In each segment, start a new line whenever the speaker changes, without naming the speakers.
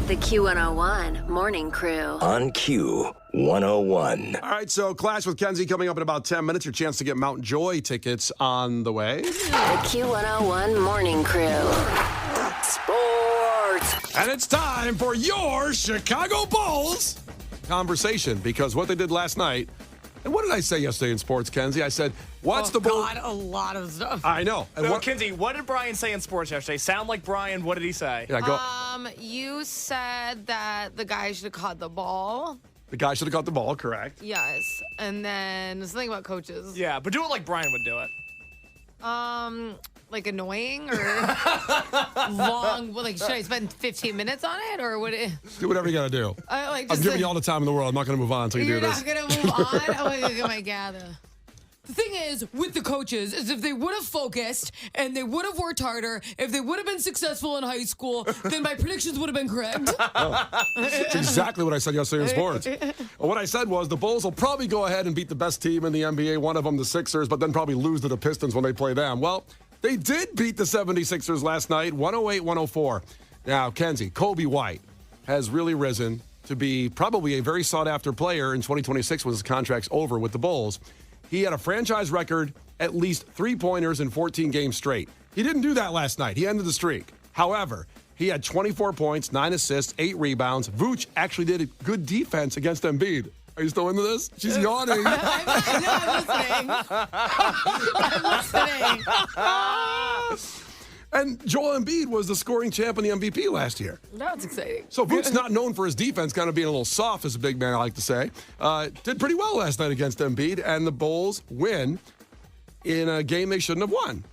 The Q101 Morning Crew.
On Q101.
All right, so Clash with Kenzie coming up in about 10 minutes. Your chance to get Mount Joy tickets on the way.
The Q101 Morning Crew. Sports.
And it's time for your Chicago Bulls conversation, because what they did last night, and what did I say yesterday in sports, Kenzie? I said, what's the Bulls?
God, a lot of stuff.
I know. And
So, Kenzie, what did Brian say in sports yesterday? Sound like Brian. What did he say?
Yeah, go.
You said that the guy should have caught the ball.
The guy should have caught the ball, correct.
Yes. And then something about coaches.
Yeah, but do it like Brian would do it.
Like annoying or long. Well, like, should I spend 15 minutes on it or would it?
Do whatever you got to do.
Like,
I'm giving you all the time in the world. I'm not going to move on until you
You're
do this.
not going to move on? Oh, my God, get my gather. The thing is, with the coaches, is if they would have focused and they would have worked harder, if they would have been successful in high school, then my predictions would have been correct.
That's exactly what I said yesterday in sports. What I said was the Bulls will probably go ahead and beat the best team in the NBA, one of them the Sixers, but then probably lose to the Pistons when they play them. Well, they did beat the 76ers last night, 108-104. Now, Kenzie, Kobe White has really risen to be probably a very sought-after player in 2026 when his contract's over with the Bulls. He had a franchise record, at least 3-pointers in 14 games straight. He didn't do that last night. He ended the streak. However, he had 24 points, 9 assists, 8 rebounds. Vooch actually did a good defense against Embiid. Are you still into this? She's yawning.
I'm listening.
And Joel Embiid was the scoring champ and the MVP last year.
That's exciting.
So Vooch's not known for his defense, kind of being a little soft as a big man, I like to say. Did pretty well last night against Embiid, and the Bulls win in a game they shouldn't have won.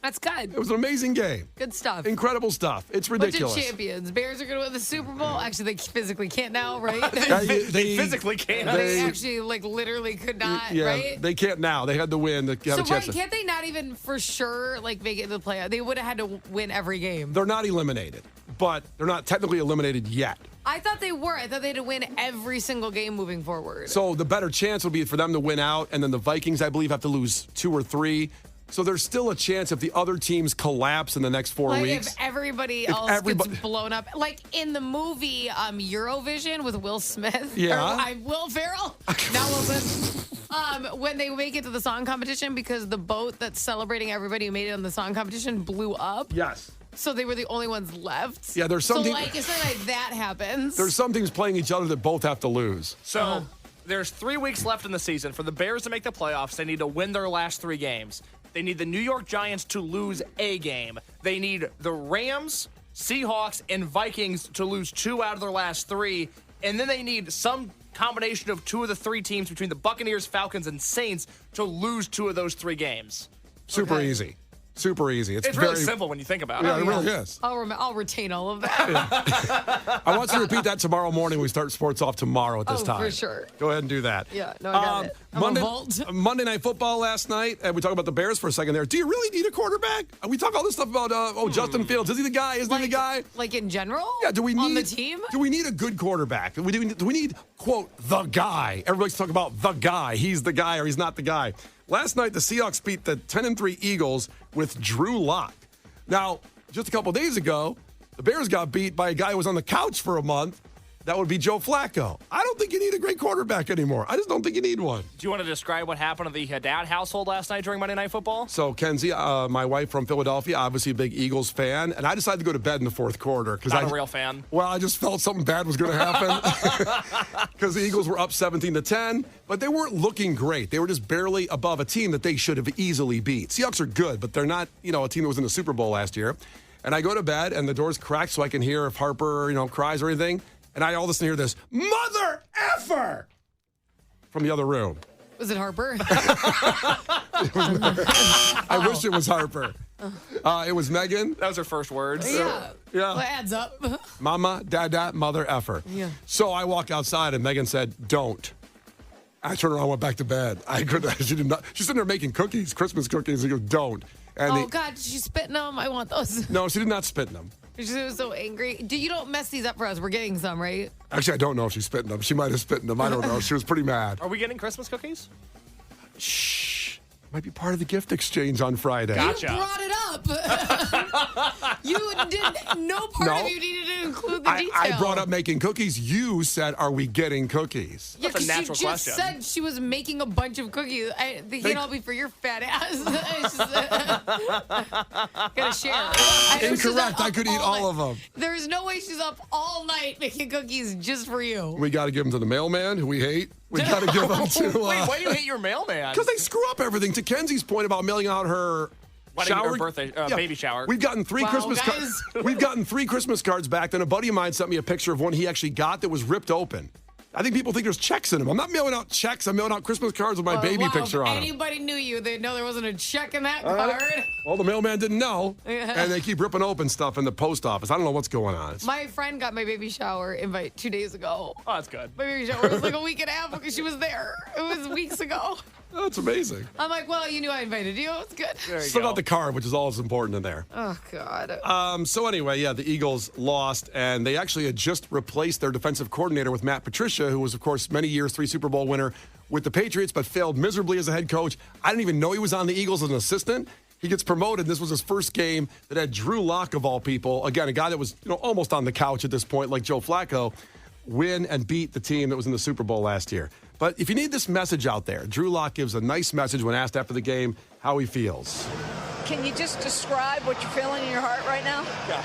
That's good.
It was an amazing game.
Good stuff.
Incredible stuff. It's ridiculous.
Bunch of champions. Bears are going to win the Super Bowl. Actually, they physically can't now, right?
They physically can't.
They actually, literally could not,
yeah,
right?
they can't now. They had to win to have a chance.
So, can't they not even for sure, make it to the playoff? They would have had to win every game.
They're not eliminated, but they're not technically eliminated yet.
I thought they were. I thought they had to win every single game moving forward.
So the better chance would be for them to win out, and then the Vikings, I believe, have to lose 2 or 3. So there's still a chance if the other teams collapse in the next 4 weeks.
If everybody else gets blown up. Like in the movie Eurovision with Will Smith.
Yeah.
Will Ferrell. Now Wilson. When they make it to the song competition because the boat that's celebrating everybody who made it on the song competition blew up.
Yes.
So they were the only ones left.
Yeah, there's something.
So it's not like that happens.
There's some teams playing each other that both have to lose.
So there's 3 weeks left in the season. For the Bears to make the playoffs, they need to win their last 3 games. They need the New York Giants to lose a game. They need the Rams, Seahawks, and Vikings to lose 2 out of their last 3. And then they need some combination of 2 of the 3 teams between the Buccaneers, Falcons, and Saints to lose 2 of those 3 games.
Super easy. Super easy.
It's really simple when you think about it.
Yeah, it really is.
I'll retain all of that.
I want you to repeat that tomorrow morning. We start sports off tomorrow at this time.
For sure.
Go ahead and do that.
Yeah, no, I got it.
Monday Night Football last night, and we talked about the Bears for a second there. Do you really need a quarterback? We talk all this stuff about, Justin Fields. Is he the guy? Isn't he the guy?
Like in general?
Yeah, do we need...
On the team?
Do we need a good quarterback? Do we need, quote, the guy? Everybody's talking about the guy. He's the guy or he's not the guy. Last night, the Seahawks beat the 10-3 Eagles with Drew Lock. Now, just a couple days ago, the Bears got beat by a guy who was on the couch for a month. That would be Joe Flacco. I don't think you need a great quarterback anymore. I just don't think you need one.
Do you want to describe what happened to the Haddad household last night during Monday Night Football?
So, Kenzie, my wife from Philadelphia, obviously a big Eagles fan, and I decided to go to bed in the fourth quarter.
Not a real fan.
Well, I just felt something bad was going to happen because the Eagles were up 17-10, but they weren't looking great. They were just barely above a team that they should have easily beat. Seahawks are good, but they're not, a team that was in the Super Bowl last year. And I go to bed, and the door's cracked so I can hear if Harper, cries or anything. And I all of a sudden hear this, mother effer, from the other room.
Was it Harper?
I wish it was Harper. It was Megan.
That was her first words.
Yeah.
Yeah.
Well, it adds up.
Mama, dada, mother effer.
Yeah.
So I walk outside and Megan said, don't. I turned around and went back to bed. I couldn't. She did not. She's sitting there making cookies, Christmas cookies. And goes, don't. And
God, she's spitting them. I want those.
No, she did not spit in them.
She was so angry. You don't mess these up for us. We're getting some, right?
Actually, I don't know if she spit in them. She might have spit in them. I don't know. She was pretty mad.
Are we getting Christmas cookies?
Shh. Might be part of the gift exchange on Friday.
Gotcha.
You brought it up. You didn't. No part of you needed to didn't include the detail.
I brought up making cookies. You said, "Are we getting cookies?"
Yeah,
That's a natural
she just
question.
said she was making a bunch of cookies. They can't all be for your fat ass. It's just, gotta share.
Incorrect. I could eat all of them.
There's no way she's up all night making cookies just for you.
We got to give them to the mailman, who we hate. We got to give them to.
Wait, why do you hate your mailman?
Because they screw up everything. To Kenzie's point about mailing out her
Wedding
shower,
or birthday, baby shower.
We've gotten three Christmas cards. We've gotten 3 Christmas cards back. Then a buddy of mine sent me a picture of one he actually got that was ripped open. I think people think there's checks in them. I'm not mailing out checks. I'm mailing out Christmas cards with my baby picture on
them. If anybody knew you, they'd know there wasn't a check in that card.
Well, the mailman didn't know, and they keep ripping open stuff in the post office. I don't know what's going on.
My friend got my baby shower invite 2 days ago.
Oh, that's good.
My baby shower was like a week and a half because she was there. It was weeks ago.
That's amazing.
I'm like, well, you knew I invited you. It's good.
Still got the card, which is all that's important in there.
Oh, God.
So anyway, the Eagles lost, and they actually had just replaced their defensive coordinator with Matt Patricia, who was, of course, many years 3 Super Bowl winner with the Patriots, but failed miserably as a head coach. I didn't even know he was on the Eagles as an assistant. He gets promoted. This was his first game that had Drew Lock, of all people, again, a guy that was almost on the couch at this point, like Joe Flacco, win and beat the team that was in the Super Bowl last year. But if you need this message out there, Drew Lock gives a nice message when asked after the game how he feels.
Can you just describe what you're feeling in your heart right now?
Yeah,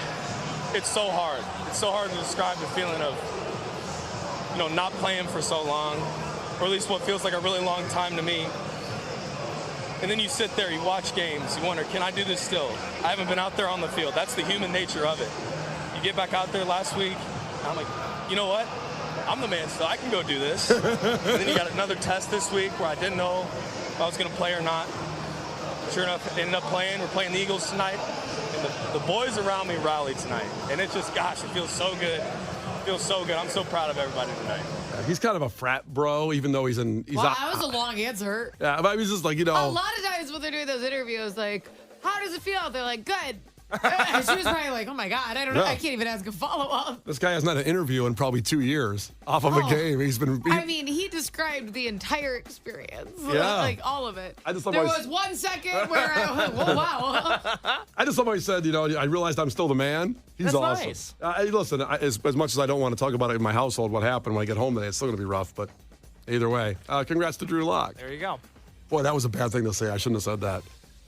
it's so hard. It's so hard to describe the feeling of, not playing for so long, or at least what feels like a really long time to me. And then you sit there, you watch games, you wonder, can I do this still? I haven't been out there on the field. That's the human nature of it. You get back out there last week, and I'm like, you know what? I'm the man still. I can go do this. And then you got another test this week where I didn't know if I was going to play or not. Sure enough, ended up playing. We're playing the Eagles tonight. And the boys around me rallied tonight. And it just, gosh, it feels so good. It feels so good. I'm so proud of everybody tonight.
He's kind of a frat bro, even though he's
Wow, that was a long answer.
Yeah, but he's just like,
A lot of times when they're doing those interviews, like, how does it feel? They're like, good. And she was probably like, oh my God, I don't know. I can't even ask a follow-up.
This guy has not an interview in probably 2 years off of a game.
He described the entire experience.
Yeah.
Like all of it.
There
was 1 second where I went, whoa, wow.
I just somebody said, I realized I'm still the man. He's
That's
awesome.
Nice.
Listen, as much as I don't want to talk about it in my household, what happened when I get home today, it's still going to be rough. But either way, congrats to Drew Lock.
There you go.
Boy, that was a bad thing to say. I shouldn't have said that.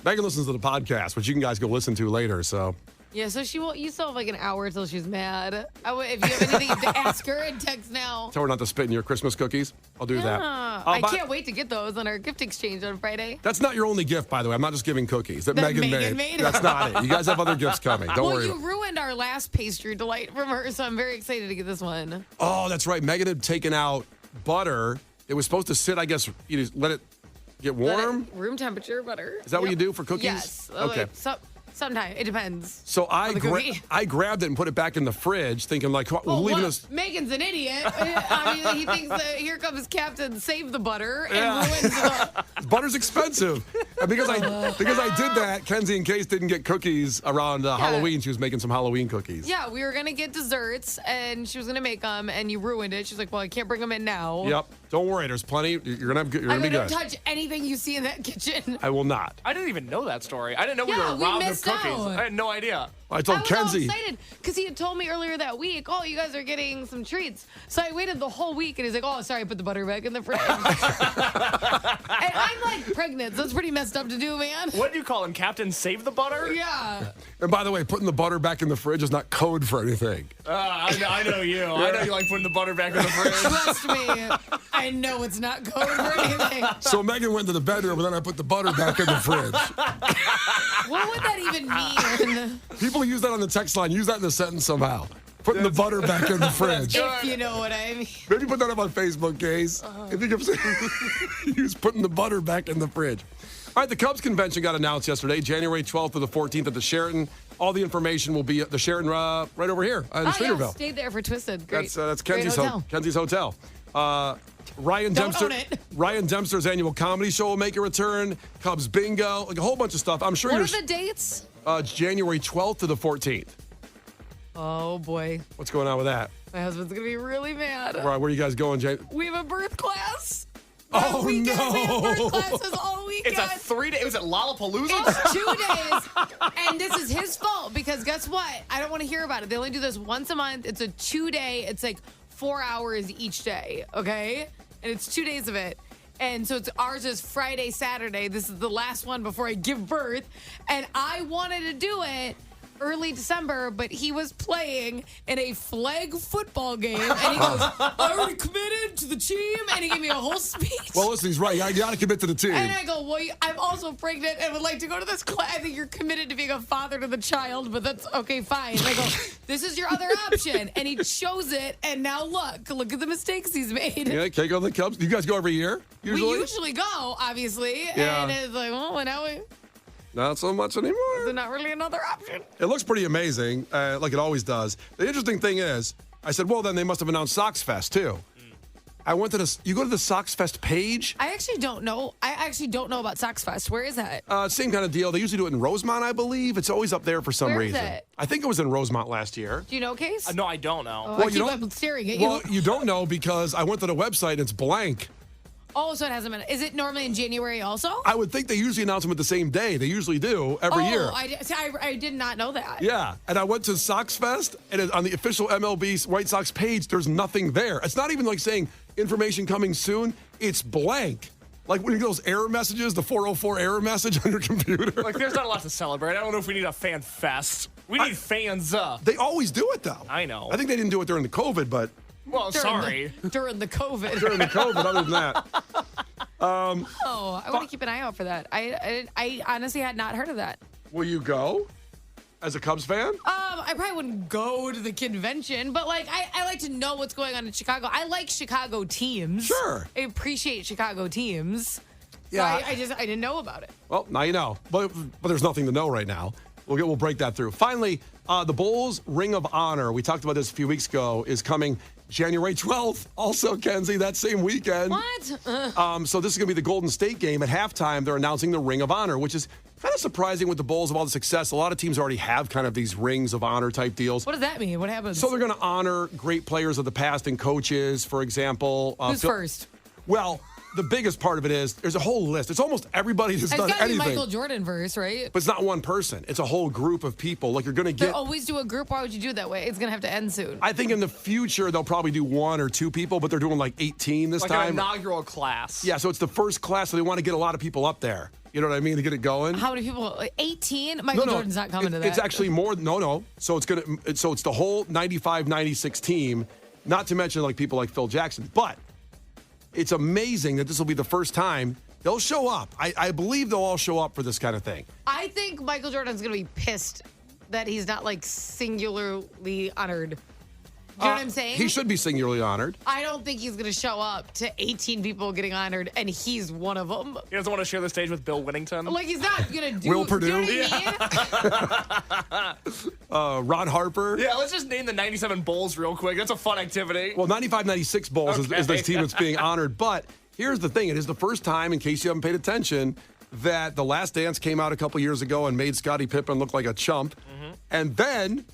Megan listens to the podcast, which you can guys go listen to later. So
Yeah, so you still have like an hour till she's mad. If you have anything to ask her, and text now.
Tell her not to spit in your Christmas cookies. I'll do that.
I can't wait to get those on our gift exchange on Friday.
That's not your only gift, by the way. I'm not just giving cookies that
Megan
Megan
made.
That's not it. You guys have other gifts coming. Don't worry.
Well, you ruined our last pastry delight from her, so I'm very excited to get this one.
Oh, that's right. Megan had taken out butter. It was supposed to sit, I guess, you just let it get warm.
Room temperature butter.
Is that what you do for cookies?
Yes.
Okay.
Sometimes it depends.
So I grabbed it and put it back in the fridge, thinking like, leaving us.
Megan's an idiot. I mean, he thinks that here comes Captain Save the Butter and ruins the.
Butter's expensive, and because I did that, Kenzie and Case didn't get cookies around Halloween. She was making some Halloween cookies.
Yeah, we were gonna get desserts, and she was gonna make them, and you ruined it. She's like, "Well, I can't bring them in now."
Yep. Don't worry. There's plenty. You're gonna be good.
Don't touch anything you see in that kitchen.
I will not.
I didn't even know that story. I didn't know we were robbed of cookies.
Out.
I had no idea.
I told Kenzie.
I was all excited because he had told me earlier that week, oh, you guys are getting some treats. So I waited the whole week, and he's like, oh, sorry, I put the butter back in the fridge. And I'm like pregnant, so it's pretty messed up to do, man.
What do you call him, Captain Save the Butter?
Yeah.
And by the way, putting the butter back in the fridge is not code for anything.
I know you. I know you like putting the butter back in the fridge.
Trust me, I know it's not code for anything.
So Megan went to the bedroom, and then I put the butter back in the fridge.
What would that even mean?
People use that on the text line. Use that in the sentence somehow. Putting the butter back in the fridge.
If you know what I mean.
Maybe put that up on Facebook, Case. If you keep use putting the butter back in the fridge. All right, the Cubs convention got announced yesterday, January 12th to the 14th at the Sheraton. All the information will be at the Sheraton right over here in Streeterville.
Yeah, stayed there for Twisted. Great.
That's Kenzie's hotel. Ryan Dempster's annual comedy show will make a return. Cubs bingo, like a whole bunch of stuff. I'm sure.
What are the dates?
January 12th to the 14th.
Oh boy.
What's going on with that?
My husband's gonna be really mad.
Where are you guys going, Jane?
We have a birth class.
Oh
We
no!
have birth classes all week.
It's a 3-day. Was it Lollapalooza?
It's 2 days, and this is his fault because guess what? I don't want to hear about it. They only do this once a month. It's a 2-day. It's like 4 hours each day, okay? And it's 2 days of it. And so ours is Friday, Saturday. This is the last one before I give birth. And I wanted to do it early December, but he was playing in a flag football game. And he goes, I already committed to the team. And he gave me a whole speech.
Well, listen, he's right. You got to commit to the team.
And I go, well, I'm also pregnant and would like to go to this class. I think you're committed to being a father to the child, but that's okay, fine. And I go, this is your other option. And he chose it. And now look at the mistakes he's made.
Yeah, can't go to the Cubs. You guys go every year? Usually?
We usually go, obviously.
Yeah.
And it's like, well, now
Not so much anymore.
there's not really another option.
It looks pretty amazing, like it always does. The interesting thing is, I said, well, then they must have announced Sox Fest, too. I went to this. You go to the Sox Fest page?
I actually don't know. About Sox Fest. Where is that?
Same kind of deal. They usually do it in Rosemont, I believe. It's always up there for some
Where is
reason.
it?
I think it was in Rosemont last year.
Do you know, Case?
No, I don't know.
Oh, I keep
don't-
up staring at you.
Well, you don't know because I went to the website and it's blank.
Oh, so it hasn't been. Is it normally in January also?
I would think they usually announce them at the same day. They usually do every year.
I did not know that.
Yeah, and I went to Sox Fest, and on the official MLB White Sox page, there's nothing there. It's not even like saying information coming soon. It's blank. Like when you get those error messages, the 404 error message on your computer.
Like, there's not a lot to celebrate. I don't know if we need a fan fest. We need fans.
They always do it, though.
I know.
I think they didn't do it during the COVID, but
Well, sorry.
During the COVID.
during the COVID, other than that.
Oh, I want to keep an eye out for that. I honestly had not heard of that.
Will you go as a Cubs fan?
I probably wouldn't go to the convention, but like I like to know what's going on in Chicago. I like Chicago teams.
Sure.
I appreciate Chicago teams.
Yeah.
So I didn't know about it.
Well, now you know. But there's nothing to know right now. We'll break that through. Finally, the Bulls Ring of Honor. We talked about this a few weeks ago. Is coming January 12th. Also, Kenzie, that same weekend.
What?
So this is going to be the Golden State game. At halftime, they're announcing the Ring of Honor, which is kind of surprising with the Bulls of all the success. A lot of teams already have kind of these Rings of Honor type deals.
What does that mean? What happens?
So they're going to honor great players of the past and coaches, for example.
Who's first?
Well, the biggest part of it is there's a whole list. It's almost everybody who's
It's
done
got to be
anything.
Michael Jordan verse, right?
But it's not one person. It's a whole group of people. Like you're going to
They
get.
always do a group. Why would you do it that way? It's going to have to end soon.
I think in the future they'll probably do one or two people, but they're doing like 18 this
Like
time.
an inaugural class.
Yeah, so it's the first class, so they want to get a lot of people up there. You know what I mean? To get it going.
How many people? Like 18? Michael Jordan's not coming to that.
It's actually more. No. So it's the whole 95, 96 team. Not to mention like people like Phil Jackson, but it's amazing that this will be the first time they'll show up. I believe they'll all show up for this kind of thing.
I think Michael Jordan's going to be pissed that he's not like singularly honored. Do you know what I'm saying?
He should be singularly honored.
I don't think he's going to show up to 18 people getting honored, and he's one of them.
He doesn't want to share the stage with Bill Whittington.
Like, he's not going to do
Will Perdue?
Do you know what I mean?
Ron Harper.
Yeah, let's just name the 97 Bulls real quick. That's a fun activity.
Well, 95, 96 Bulls is this team that's being honored. But here's the thing. It is the first time, in case you haven't paid attention, that The Last Dance came out a couple years ago and made Scottie Pippen look like a chump.
Mm-hmm.
And then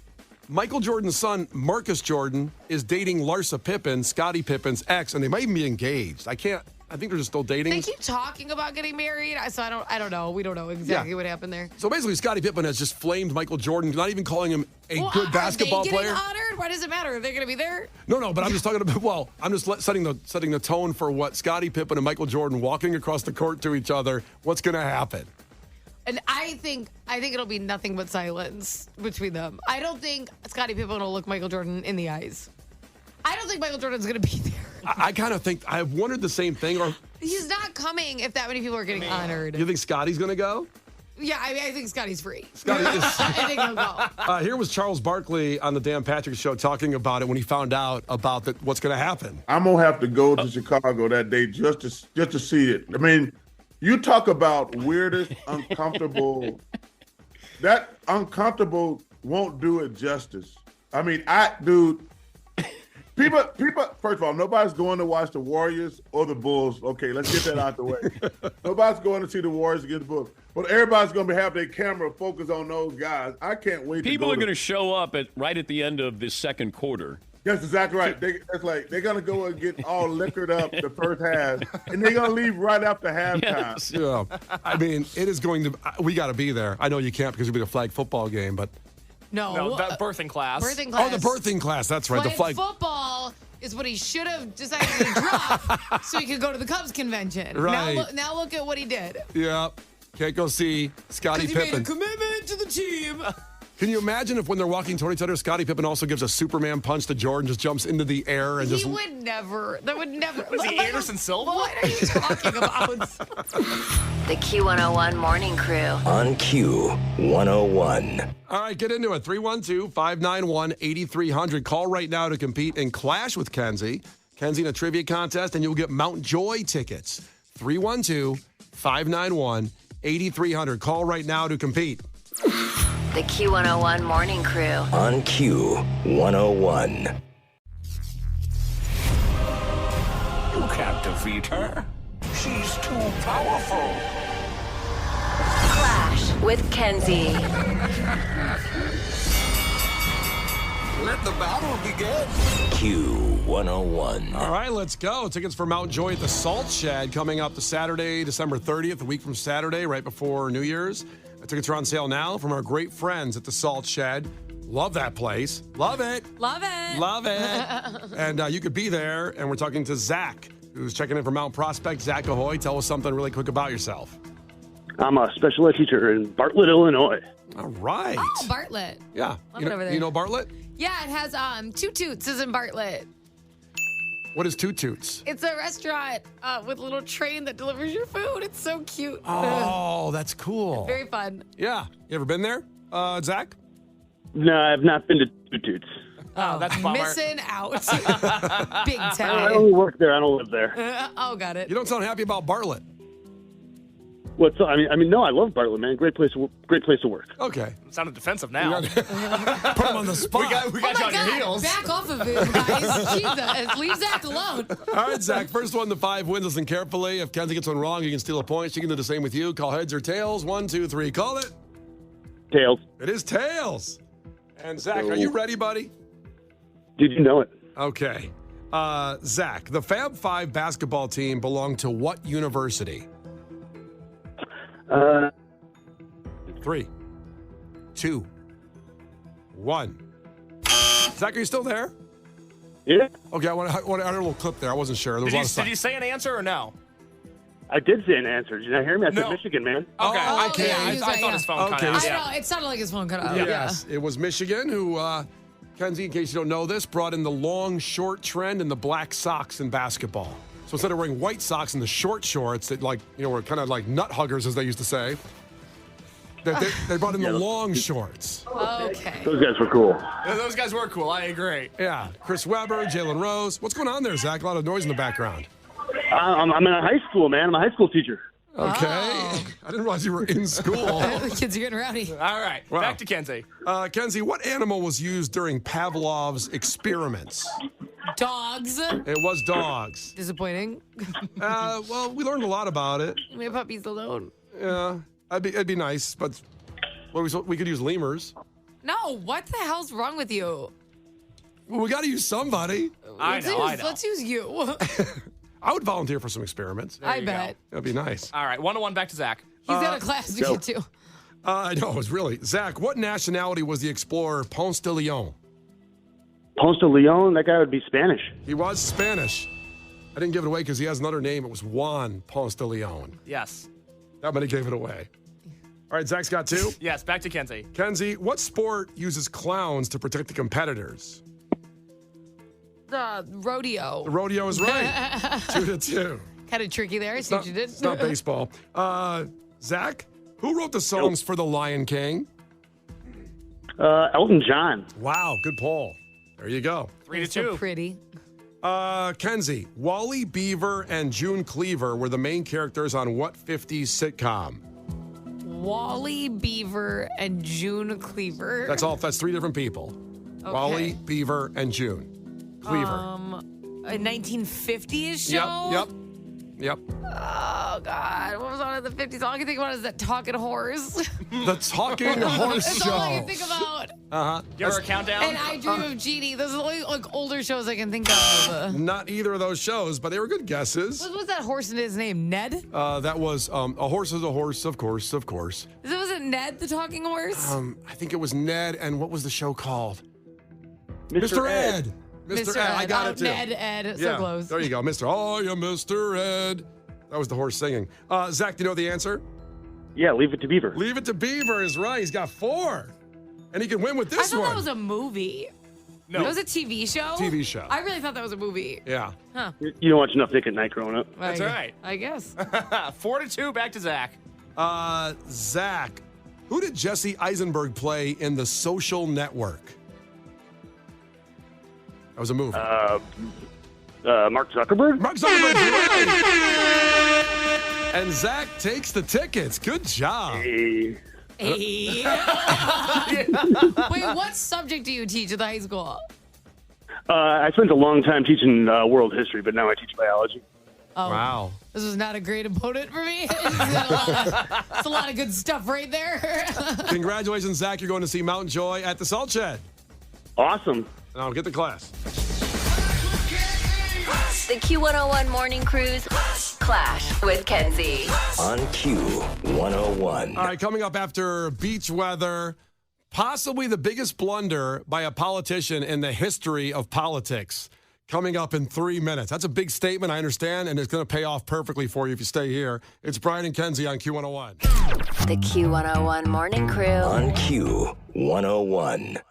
Michael Jordan's son, Marcus Jordan, is dating Larsa Pippen, Scottie Pippen's ex, and they might even be engaged. I think they're just still dating.
They keep talking about getting married, so I don't know. We don't know exactly what happened there.
So basically, Scottie Pippen has just flamed Michael Jordan, not even calling him a good basketball
are they
player.
getting honored? Why does it matter? Are they going to be there?
No, but I'm just talking about. Well, I'm just setting the tone for what Scottie Pippen and Michael Jordan walking across the court to each other. What's going to happen?
And I think it'll be nothing but silence between them. I don't think Scottie Pippen will look Michael Jordan in the eyes. I don't think Michael Jordan's going to be there.
I kind of think I've wondered the same thing. Or
He's not coming if that many people are getting honored.
you think Scotty's going to go?
Yeah, I think Scotty's free.
Scotty is.
I think he'll go.
Here was Charles Barkley on the Dan Patrick Show talking about it when he found out about what's going to happen.
I'm gonna have to go to Chicago that day just to see it. I mean, you talk about weirdest, uncomfortable. That uncomfortable won't do it justice. I mean, people. First of all, nobody's going to watch the Warriors or the Bulls. Okay, let's get that out the way. Nobody's going to see the Warriors against the Bulls. But everybody's going to have their camera focused on those guys. I can't wait.
People are going to show up right at the end of the second quarter
That's exactly right. That's like they're gonna go and get all liquored up the first half, and they're gonna leave right after halftime.
Yes.
Yeah. I mean, it is going to. We got to be there. I know you can't because it'll be a flag football game, but
No, that birthing class.
Birthing class.
the birthing class. That's right.
Flag football is what he should have decided to drop so he could go to the Cubs convention.
Right.
Now look at what he did.
Yeah. Can't go see Scottie
He made a
Pippen.
commitment to the team.
Can you imagine if when they're walking toward each other, Scottie Pippen also gives a Superman punch to Jordan, just jumps into the air and
He
just.
would never. That would never.
Was he Anderson Silva?
What are you talking about?
The Q101 Morning Crew.
On Q101.
All right, get into it. 312-591-8300. Call right now to compete and clash with Kenzie. Kenzie in a trivia contest, and you'll get Mount Joy tickets. 312-591-8300. Call right now to compete.
The Q101 Morning Crew.
On Q101.
You can't defeat her. She's too powerful.
Clash with Kenzie.
Let the battle begin.
Q101.
All right, let's go. Tickets for Mount Joy at the Salt Shed coming up to Saturday, December 30th, a week from Saturday, right before New Year's. Tickets are on sale now from our great friends at the Salt Shed. Love that place. Love it.
Love it.
Love it. And you could be there, and we're talking to Zach, who's checking in from Mount Prospect. Zach Ahoy, tell us something really quick about yourself.
I'm a special ed teacher in Bartlett, Illinois.
All right.
Oh, Bartlett.
Yeah.
Love it over there.
You know Bartlett?
Yeah, it has two toots is in Bartlett.
What is Toot Toots?
It's a restaurant with a little train that delivers your food. It's so cute.
Oh, that's cool.
Very fun.
Yeah. You ever been there, Zach?
No, I've not been to Toot Toots.
Oh, that's a bummer.
Missing out. Big
I
time.
only work there. I don't live there.
Oh, got it.
You don't sound happy about Bartlett.
What's no, I love Bartlett, man. Great place to work.
Okay.
Sounded defensive now.
Put him on the spot.
We got you on your heels.
Back off of it, guys. Jesus. Leave Zach alone.
All right, Zach. First 1 to 5 wins. Listen carefully. If Kenzie gets one wrong, you can steal a point. She can do the same with you. Call heads or tails. 1, 2, 3. Call it.
Tails.
It is tails. And Zach, are you ready, buddy?
Did you know it?
Okay. Zach, the Fab Five basketball team belonged to what university? 3, 2, 1. Zach, are you still there?
Yeah.
Okay, I want a little clip there. I wasn't sure. There was a lot of
Did you say an answer or no?
I did say an answer. Did you not hear me? I said Michigan, man.
Okay.
okay.
Yeah, he was
I
like,
thought his phone cut
Okay.
out.
I know. It sounded like his phone cut out.
Yes, it was Michigan who, Kenzie, in case you don't know this, brought in the long short trend and the black socks in basketball. So instead of wearing white socks and the short shorts that were kind of like nut huggers, as they used to say, they brought in the long shorts.
Okay.
Those guys were cool.
Yeah, those guys were cool. I agree.
Yeah, Chris Webber, Jalen Rose. What's going on there, Zach? A lot of noise in the background.
I'm in a high school, man. I'm a high school teacher.
Okay. I didn't realize you were in school.
The kids are getting rowdy.
All right.
Wow.
Back to Kenzie.
Kenzie, what animal was used during Pavlov's experiments?
Dogs.
It was dogs.
Disappointing.
Well, we learned a lot about it.
Leave puppies alone.
Yeah, it'd be nice, but we could use lemurs.
No, what the hell's wrong with you?
Well, we got to use somebody.
I know.
Let's use you.
I would volunteer for some experiments.
I bet.
That'd be nice.
All right. 1-1 back to Zach.
He's got a class to get to.
I know, it was really. Zach, what nationality was the explorer Ponce de Leon?
Ponce de Leon, that guy would be Spanish.
He was Spanish. I didn't give it away because he has another name. It was Juan Ponce de Leon.
Yes.
That many gave it away. All right, Zach's got 2.
Yes, back to Kenzie.
Kenzie, what sport uses clowns to protect the competitors?
The rodeo.
The rodeo is right. 2-2.
Kind of tricky there. I see what you did.
It's not baseball. Zach, who wrote the songs for The Lion King?
Elton John.
Wow, good poll. There you go.
3-2.
So pretty.
Kenzie, Wally Beaver and June Cleaver were the main characters on what 50s sitcom?
Wally Beaver and June Cleaver.
That's 3 different people.
Okay.
Wally, Beaver, and June Cleaver.
A 1950s show?
Yep.
Oh, God. What was on in the 50s? All I can think about is that talking horse.
The Talking Horse
That's
Show.
all I can think about.
Give her a countdown.
And I Dream of Jeannie. Those are the only older shows I can think of.
Not either of those shows, but they were good guesses.
What was that horse in his name? Ned?
That was A Horse is a Horse, of course.
Was it Ned the talking horse?
I think it was Ned, and what was the show called?
Mr.
Ed.
Mr.
Ed. I got
Oh,
it too.
Ned, Ed. So close.
There you go, Mr. Oh, yeah, Mr. Ed. That was the horse singing. Zach, do you know the answer?
Yeah, Leave It to Beaver.
Leave It to Beaver is right. He's got 4. And he can win with
I
this
thought
one.
that was a movie.
No.
It was a TV show?
TV show.
I really thought that was a movie.
Yeah.
You don't watch enough Nick at Night growing up.
That's all right.
I guess.
4-2, back to Zach.
Zach, who did Jesse Eisenberg play in The Social Network? That was a movie.
Mark Zuckerberg?
Mark Zuckerberg. Right. And Zach takes the tickets. Good job.
Hey.
Hey. Wait, what subject do you teach at the high school?
I spent a long time teaching world history, but now I teach biology.
Oh,
Wow.
This was not a great opponent for me. It's a lot of good stuff right there.
Congratulations, Zach. You're going to see Mountain Joy at the Salt Shed.
Awesome.
Now get the class.
The Q101 Morning Crew's Clash with Kenzie.
On Q101.
All right, coming up after beach weather, possibly the biggest blunder by a politician in the history of politics. Coming up in 3 minutes. That's a big statement, I understand, and it's going to pay off perfectly for you if you stay here. It's Brian and Kenzie on Q101.
The Q101 Morning Crew.
On Q101.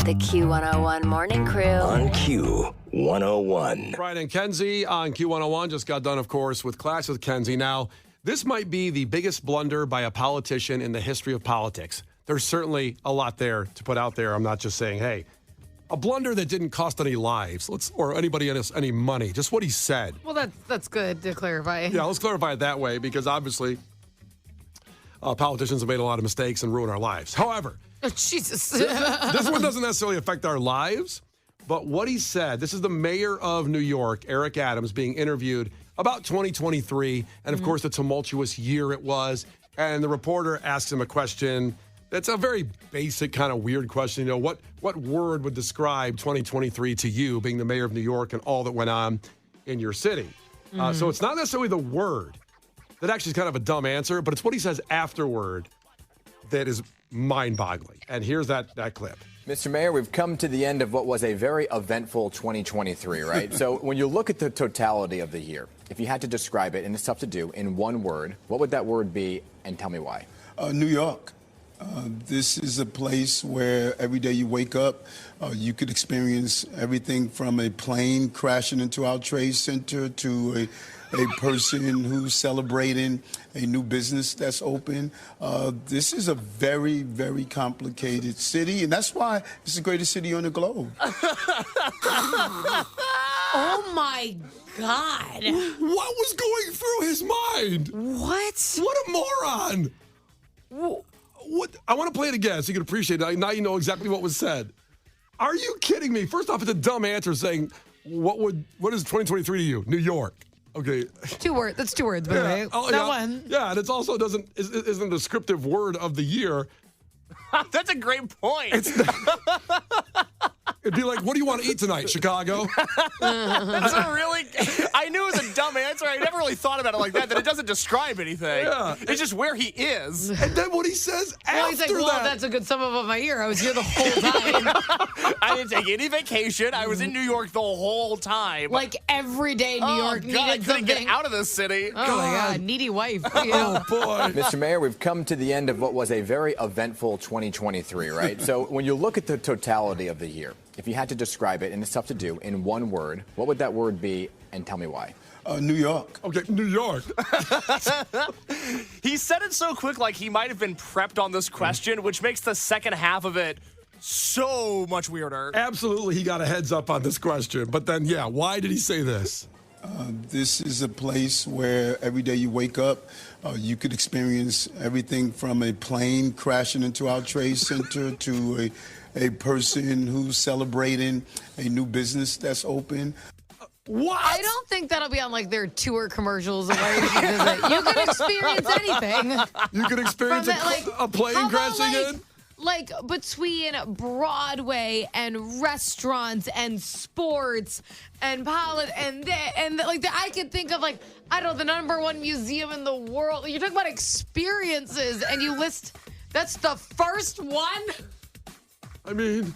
The Q101 Morning Crew.
On Q101.
Brian and Kenzie on Q101. Just got done, of course, with Clash with Kenzie. Now, this might be the biggest blunder by a politician in the history of politics. There's certainly a lot there to put out there. I'm not just saying, hey, a blunder that didn't cost any lives or anybody any money. Just what he said.
Well, that's good to clarify.
Yeah, let's clarify it that way because obviously politicians have made a lot of mistakes and ruined our lives. However,
Oh, Jesus.
this one doesn't necessarily affect our lives, but what he said, this is the mayor of New York, Eric Adams, being interviewed about 2023 and, of course, the tumultuous year it was. And the reporter asks him a question that's a very basic kind of weird question. You know, what word would describe 2023 to you, being the mayor of New York and all that went on in your city? So it's not necessarily the word that actually is kind of a dumb answer, but it's what he says afterward that is mind-boggling. And here's that clip.
Mr. Mayor, we've come to the end of what was a very eventful 2023, right? So when you look at the totality of the year, if you had to describe it, and it's tough to do, in one word, what would that word be, and tell me why?
New York. This is a place where every day you wake up, you could experience everything from a plane crashing into our trade center to a person who's celebrating a new business that's open. This is a very, very complicated city, and that's why it's the greatest city on the globe.
Oh, my God.
What was going through his mind?
What?
What a moron. What? I want to play it again so you can appreciate it. Now you know exactly what was said. Are you kidding me? First off, it's a dumb answer saying, what is 2023 to you? New York. Okay.
2 words. That's 2 words, by the way. Not one.
Yeah, and it's also isn't a descriptive word of the year.
That's a great point.
It'd be like, what do you want to eat tonight, Chicago?
That's a really... I knew it was a dumb answer. I never really thought about it like that it doesn't describe anything.
Yeah.
It's just where he is.
And then what he says
Well,
after
he's like, well,
that.
that's a good sum of my year. I was here the whole time.
I didn't take any vacation. I was in New York the whole time.
Like every day New York
God, I
needed
couldn't
something.
get out of this city.
Oh, my God. Needy wife.
Oh, boy.
Mr. Mayor, we've come to the end of what was a very eventful 2023, right? So when you look at the totality of the year, if you had to describe it, and it's tough to do, in one word, what would that word be, and tell me why?
New York.
Okay, New York.
He said it so quick, like he might have been prepped on this question, which makes the second half of it so much weirder.
Absolutely, he got a heads up on this question. But then, yeah, why did he say this?
This is a place where every day you wake up, you could experience everything from a plane crashing into our trade center to a person who's celebrating a new business that's open.
What?
I don't think that'll be on like their tour commercials of where you can visit. You can experience anything.
You can experience a plane crashing in?
Like between Broadway and restaurants and sports and I could think of like, I don't know, the #1 museum in the world. You're talking about experiences and you list, that's the first one?
I mean,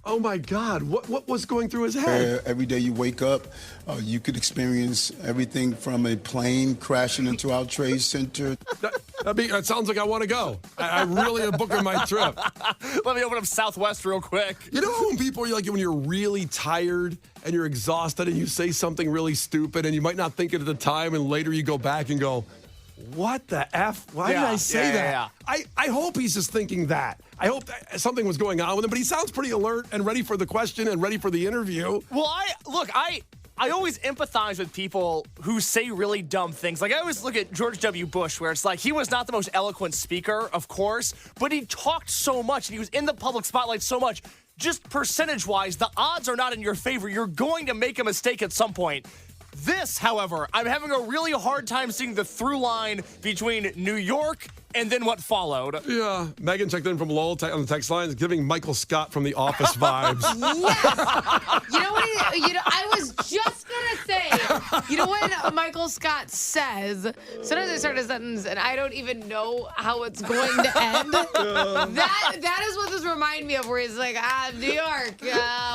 oh my God, what was going through his head?
Every day you wake up, you could experience everything from a plane crashing into our trade center.
That sounds like I want to go. I really am booking my trip.
Let me open up Southwest real quick.
You know when people are like, when you're really tired and you're exhausted and you say something really stupid and you might not think it at the time and later you go back and go, what the F? Why did I say that?
Yeah.
I hope he's just thinking that. I hope that something was going on with him, but he sounds pretty alert and ready for the question and ready for the interview.
Well, I always empathize with people who say really dumb things. Like, I always look at George W. Bush, where it's like, he was not the most eloquent speaker, of course, but he talked so much, and he was in the public spotlight so much. Just percentage-wise, the odds are not in your favor. You're going to make a mistake at some point. This, however, I'm having a really hard time seeing the through line between New York and then what followed.
Yeah. Megan checked in from Lowell on the text line, giving Michael Scott from The Office vibes.
Yes. You know what? I was just going to say, you know when Michael Scott says, sometimes I start a sentence and I don't even know how it's going to end. That is what this reminds me of, where he's like, New York,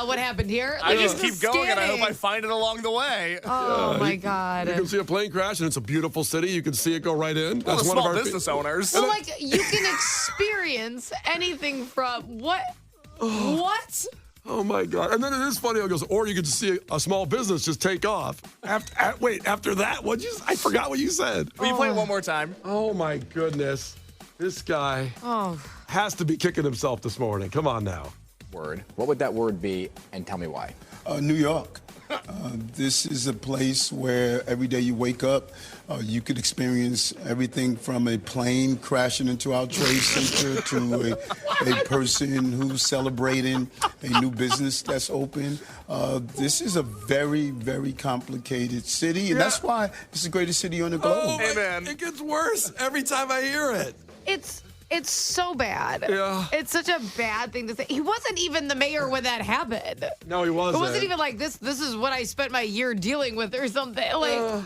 what happened here?
I just keep going and I hope I find it along the way.
Oh, my God.
You can see a plane crash and it's a beautiful city. You can see it go right in.
Well,
That's
the
one of
small
our
business owners.
So, like, you can experience anything from what? What?
Oh, my God. And then it is funny. It goes, or you could see a small business just take off. After that, I forgot what you said.
Will you play it one more time?
Oh, my goodness. This guy has to be kicking himself this morning. Come on now.
Word. What would that word be, and tell me why?
New York. This is a place where every day you wake up, you could experience everything from a plane crashing into our trade center to a person who's celebrating a new business that's open. This is a very, very complicated city, and that's why it's the greatest city on the globe.
Amen.
It gets worse every time I hear it.
It's so bad.
Yeah.
It's such a bad thing to say. He wasn't even the mayor when that happened.
No, he wasn't.
It wasn't even like this is what I spent my year dealing with or something. Like,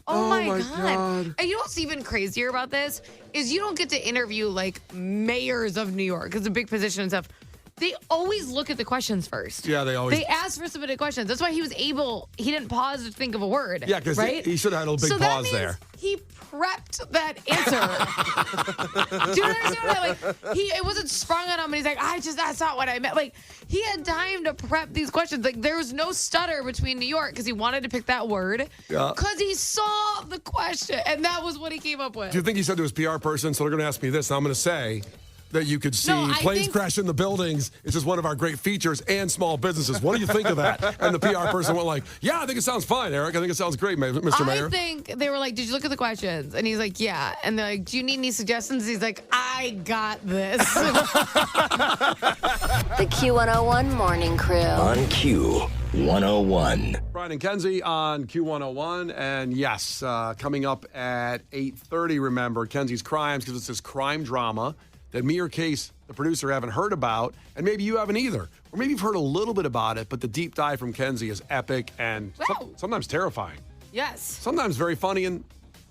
oh my God. And you know what's even crazier about this is you don't get to interview like mayors of New York. It's a big position and stuff. They always look at the questions first.
Yeah, they always.
They ask for submitted questions. That's why he didn't pause to think of a word.
Yeah, because he should have had a big pause there.
He prepped that answer. Do you understand what it wasn't sprung on him and he's like, that's not what I meant. Like, he had time to prep these questions. Like, there was no stutter between New York because he wanted to pick that word.
Yeah.
Because he saw the question and that was what he came up with.
Do you think he said to his PR person, so they're going to ask me this, and I'm going to say that you could see planes crash into buildings. It's just one of our great features and small businesses. What do you think of that? And the PR person went like, yeah, I think it sounds fine, Eric. I think it sounds great, Mr. Mayor.
I think they were like, did you look at the questions? And he's like, yeah. And they're like, do you need any suggestions? He's like, I got this.
The Q101 Morning Crew.
On Q101.
Brian and Kenzie on Q101. And yes, coming up at 8:30, remember, Kenzie's Crimes, because it's this crime drama that me or Case, the producer, haven't heard about, and maybe you haven't either. Or maybe you've heard a little bit about it, but the deep dive from Kenzie is epic and sometimes terrifying.
Yes.
Sometimes very funny and,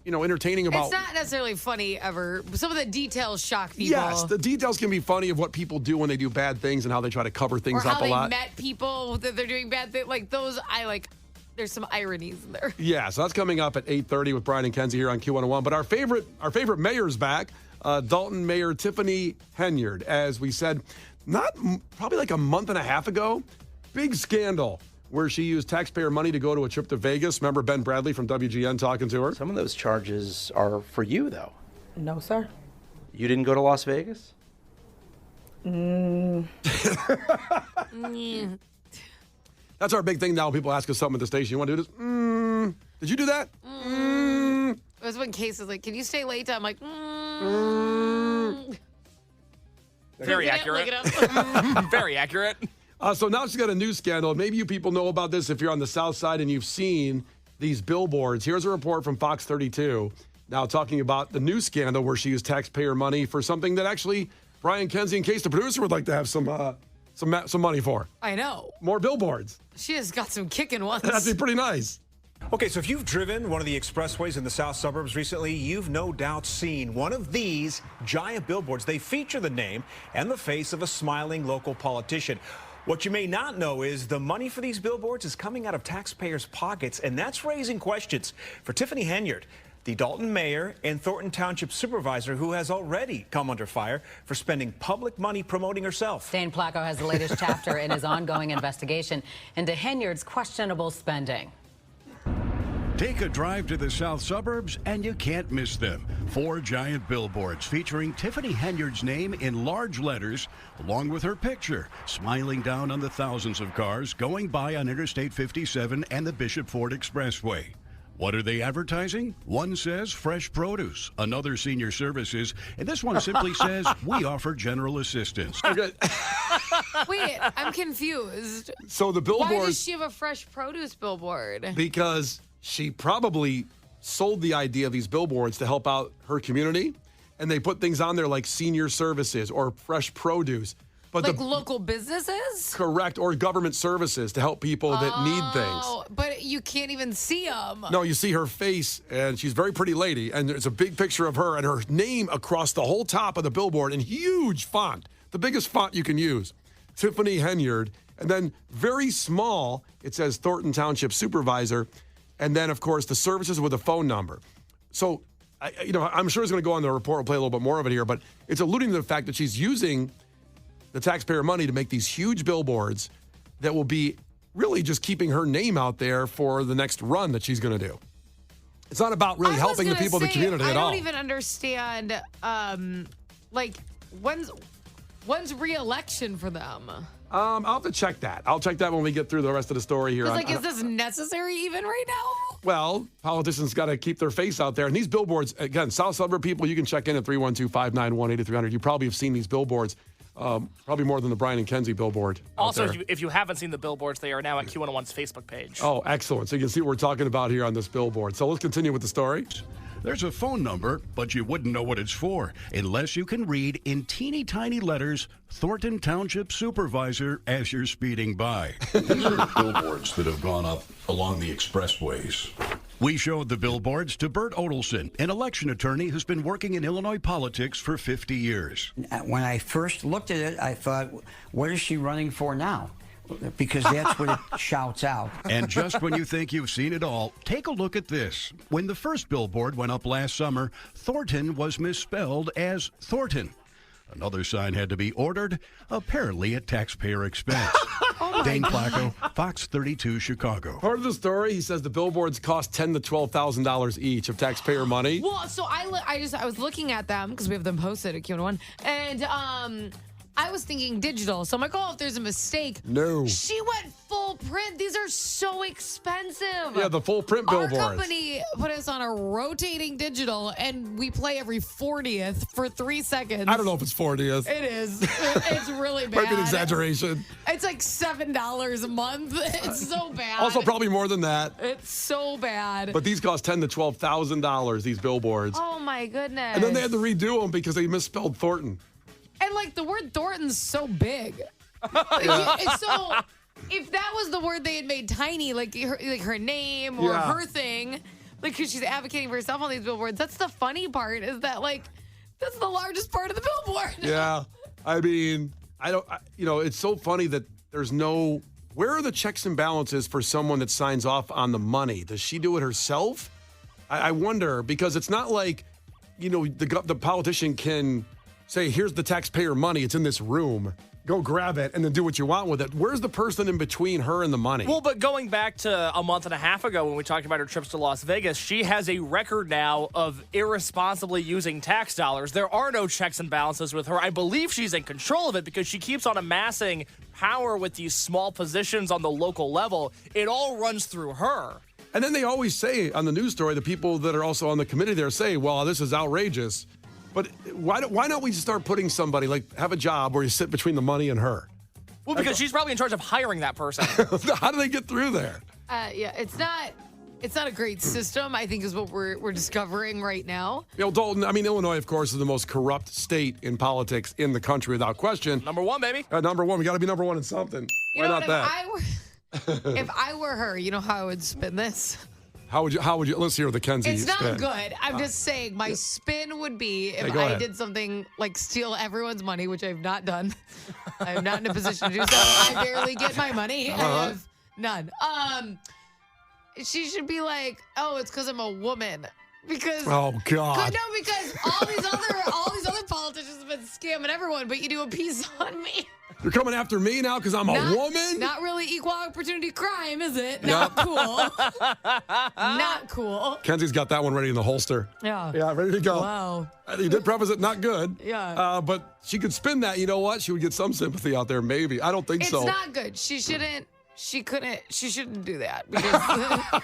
entertaining about...
It's not necessarily funny ever. Some of the details shock people.
Yes, the details can be funny of what people do when they do bad things and how they try to cover things up a lot.
Or how they met people that they're doing bad things. Like, those, there's some ironies in there.
Yeah, so that's coming up at 8:30 with Brian and Kenzie here on Q101. But our favorite mayor's back. Dolton Mayor Tiffany Henyard, as we said, probably like a month and a half ago, big scandal where she used taxpayer money to go to a trip to Vegas. Remember Ben Bradley from WGN talking to her?
Some of those charges are for you, though.
No, sir.
You didn't go to Las Vegas?
That's our big thing now. People ask us something at the station. You want to do this? Did you do that?
It was when Case is like, can you stay late? I'm like,
Very accurate.
Look it up.
Very accurate.
So now she's got a new scandal. Maybe you people know about this if you're on the South Side and you've seen these billboards. Here's a report from Fox 32. Now talking about the new scandal where she used taxpayer money for something that actually Brian Kenzie, in case the producer would like to have some money for.
I know.
More billboards.
She has got some kicking ones.
That'd be pretty nice.
Okay, so if you've driven one of the expressways in the south suburbs recently, you've no doubt seen one of these giant billboards. They feature the name and the face of a smiling local politician. What you may not know is the money for these billboards is coming out of taxpayers' pockets, and that's raising questions for Tiffany Henyard, the Dolton Mayor and Thornton Township Supervisor, who has already come under fire for spending public money promoting herself.
Dane Placco has the latest chapter in his ongoing investigation into Henyard's questionable spending.
Take a drive to the south suburbs and you can't miss them. 4 giant billboards featuring Tiffany Henyard's name in large letters, along with her picture, smiling down on the thousands of cars going by on Interstate 57 and the Bishop Ford Expressway. What are they advertising? One says fresh produce, another senior services, and this one simply says we offer general assistance.
Okay.
Wait, I'm confused.
So the billboards.
Why does she have a fresh produce billboard?
Because she probably sold the idea of these billboards to help out her community, and they put things on there like senior services or fresh produce. But
like local businesses?
Correct, or government services to help people that need things.
But you can't even see them.
No, you see her face, and she's a very pretty lady, and there's a big picture of her and her name across the whole top of the billboard in huge font, the biggest font you can use, Tiffany Henyard, and then very small, it says Thornton Township Supervisor, and then, of course, the services with a phone number. So, I'm sure it's going to go on the report. We'll play a little bit more of it here, but it's alluding to the fact that she's using the taxpayer money to make these huge billboards that will be really just keeping her name out there for the next run that she's going to do. It's not about really helping the people of the community at all.
I don't even understand, when's re-election for them?
I'll have to check that. I'll check that when we get through the rest of the story here.
Is this necessary even right now?
Well, politicians got to keep their face out there. And these billboards, again, South Suburb people, you can check in at 312-591-8300. You probably have seen these billboards. Probably more than the Brian and Kenzie billboard.
Also, if you haven't seen the billboards, they are now at Q101's Facebook page.
Oh, excellent. So you can see what we're talking about here on this billboard. So let's continue with the story.
There's a phone number, but you wouldn't know what it's for unless you can read in teeny tiny letters, Thornton Township Supervisor, as you're speeding by. These are billboards that have gone up along the expressways. We showed the billboards to Bert Odelson, an election attorney who's been working in Illinois politics for 50 years.
When I first looked at it, I thought, what is she running for now? Because that's what it shouts out.
And just when you think you've seen it all, take a look at this. When the first billboard went up last summer, Thornton was misspelled as Thornton. Another sign had to be ordered, apparently at taxpayer expense. Dane Placco, Fox 32, Chicago.
Part of the story, he says the billboards cost $10,000 to $12,000 each of taxpayer money.
Well, so I was looking at them because we have them posted at Q101, and I was thinking digital. So I'm like, oh, if there's a mistake.
No.
She went full print. These are so expensive.
Yeah, the full print billboards.
Our company put us on a rotating digital, and we play every 40th for 3 seconds.
I don't know if it's 40th.
It is. It's really bad.
Might be an exaggeration.
It's like $7 a month. It's so bad.
Also, probably more than that.
It's so bad.
But these cost $10,000 to $12,000, these billboards.
Oh, my goodness.
And then they had to redo them because they misspelled Thornton.
And, the word Thornton's so big. It's so, if that was the word they had made tiny, her name or her thing, because she's advocating for herself on these billboards, that's the funny part, is that, that's the largest part of the billboard.
Yeah. I mean, it's so funny that there's no, where are the checks and balances for someone that signs off on the money? Does she do it herself? I wonder, because it's not like, the politician can say, here's the taxpayer money, it's in this room. Go grab it and then do what you want with it. Where's the person in between her and the money?
Well, but going back to a month and a half ago when we talked about her trips to Las Vegas, she has a record now of irresponsibly using tax dollars. There are no checks and balances with her. I believe she's in control of it because she keeps on amassing power with these small positions on the local level. It all runs through her.
And then they always say on the news story, the people that are also on the committee there say, well, this is outrageous. But why don't we just start putting somebody, have a job where you sit between the money and her?
Well, because she's probably in charge of hiring that person.
How do they get through there?
Yeah, it's not a great system, I think is what we're discovering right now.
Dalton, I mean, Illinois, of course, is the most corrupt state in politics in the country without question.
Number one, baby.
Number one. We got to be number one in something.
You
Why
know
not
what,
that?
if I were her, you know how I would spin this?
How would you? Let's hear the Kenzie
It's not
spin.
good. I'm just saying my spin would be if
go
I
ahead.
did something like steal everyone's money, which I've not done. I'm not in a position to do so. I barely get my money. I have none. She should be like, oh, it's because I'm a woman. Because
oh God,
no, because all these other politicians have been scamming everyone, but you do a piece on me.
You're coming after me now because I'm a woman?
Not really equal opportunity crime, is it? Not cool. Not cool.
Kenzie's got that one ready in the holster.
Yeah.
Yeah, ready to go.
Wow.
You did preface it, not good.
Yeah.
But she could spin that. You know what? She would get some sympathy out there, maybe. I don't think so.
It's not good. She shouldn't do that. Because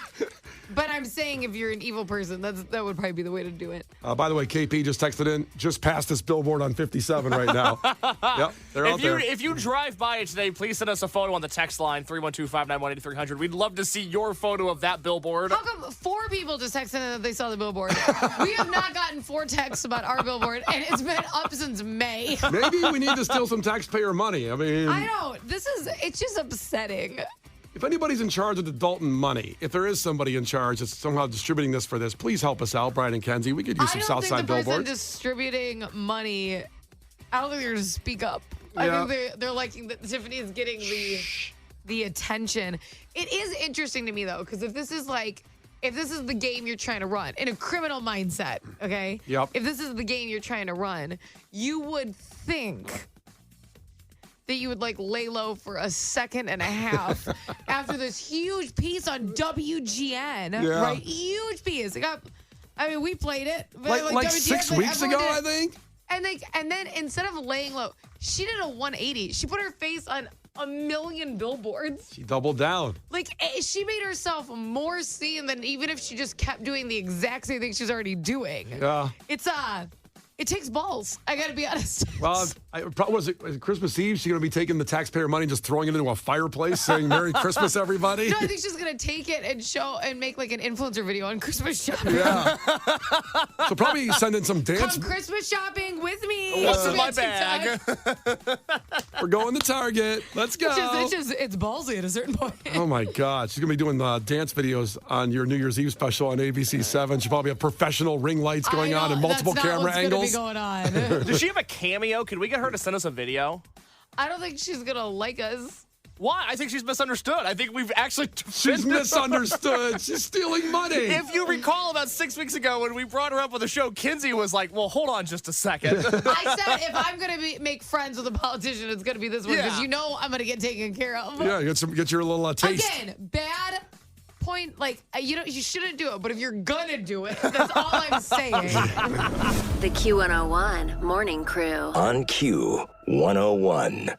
but I'm saying if you're an evil person, that would probably be the way to do it.
By the way, KP just texted in, just past this billboard on 57 right now. Yep, they're out there.
If you drive by it today, please send us a photo on the text line, 312-591-8300. We'd love to see your photo of that billboard.
How come 4 people just texted in that they saw the billboard? We have not gotten 4 texts about our billboard, and it's been up since May.
Maybe we need to steal some taxpayer money. I mean,
I know. It's just upsetting.
If anybody's in charge of the Dolton money, if there is somebody in charge that's somehow distributing this for this, please help us out, Brian and Kenzie. We could use some Southside billboards.
I don't think the person distributing money, I don't think they're going to speak up.
Yeah.
I think they're liking that Tiffany is getting the attention. It is interesting to me, though, because if this is the game you're trying to run in a criminal mindset, okay?
Yep.
If this is the game you're trying to run, you would think that you would lay low for a second and a half after this huge piece on WGN, right? Huge piece. We played it.
Like 6 weeks ago, I think.
And then instead of laying low, she did a 180. She put her face on a million billboards.
She doubled down.
She made herself more seen than even if she just kept doing the exact same thing she's already doing.
Yeah.
It takes balls. I got to be honest.
Well, was it Christmas Eve? She's going to be taking the taxpayer money and just throwing it into a fireplace saying Merry Christmas, everybody?
No, I think she's going to take it and make an influencer video on Christmas shopping.
Yeah. So probably send in some dance.
Come Christmas shopping with me.
What's in my bag?
We're going to Target. Let's go.
It's ballsy at a certain point.
Oh, my God. She's going to be doing dance videos on your New Year's Eve special on ABC 7. She'll probably have professional ring lights going on and multiple camera angles.
Going on.
Does she have a cameo? Could we get her to send us a video?
I don't think she's gonna like us.
Why? I think she's misunderstood. I think we've actually...
She's misunderstood. She's stealing money.
If you recall, about 6 weeks ago when we brought her up with the show, Kenzie was like, well, hold on just a second.
I said if I'm going to make friends with a politician, it's going to be this one because I'm going to get taken care of.
Yeah, get your little taste.
Again, bad point. You shouldn't do it, but if you're going to do it, that's all I'm saying.
The Q101 Morning Crew.
On Q101.